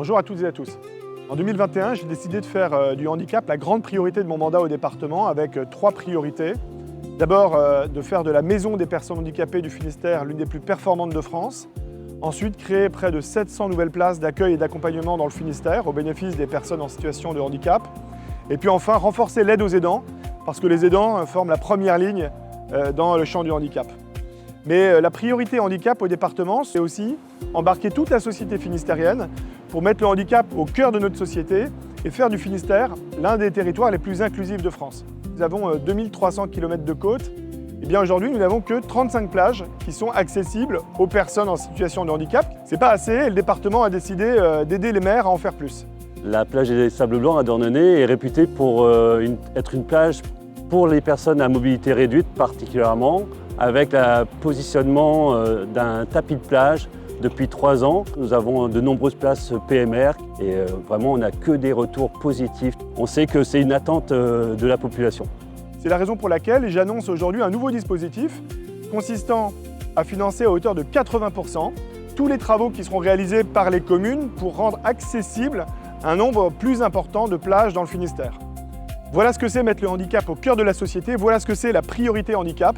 Bonjour à toutes et à tous. En 2021, j'ai décidé de faire du handicap la grande priorité de mon mandat au département avec 3 priorités. D'abord, de faire de la maison des personnes handicapées du Finistère l'une des plus performantes de France. Ensuite, créer près de 700 nouvelles places d'accueil et d'accompagnement dans le Finistère au bénéfice des personnes en situation de handicap. Et puis enfin, renforcer l'aide aux aidants, parce que les aidants forment la première ligne dans le champ du handicap. Mais la priorité handicap au département, c'est aussi embarquer toute la société finistérienne pour mettre le handicap au cœur de notre société et faire du Finistère l'un des territoires les plus inclusifs de France. Nous avons 2300 km de côte. Et bien aujourd'hui, nous n'avons que 35 plages qui sont accessibles aux personnes en situation de handicap. C'est pas assez et le département a décidé d'aider les maires à en faire plus. La plage des Sables Blancs à Dornenay est réputée pour être une plage pour les personnes à mobilité réduite particulièrement, avec le positionnement d'un tapis de plage. Depuis 3 ans, nous avons de nombreuses places PMR et vraiment on n'a que des retours positifs. On sait que c'est une attente de la population. C'est la raison pour laquelle j'annonce aujourd'hui un nouveau dispositif consistant à financer à hauteur de 80% tous les travaux qui seront réalisés par les communes pour rendre accessible un nombre plus important de plages dans le Finistère. Voilà ce que c'est mettre le handicap au cœur de la société, voilà ce que c'est la priorité handicap.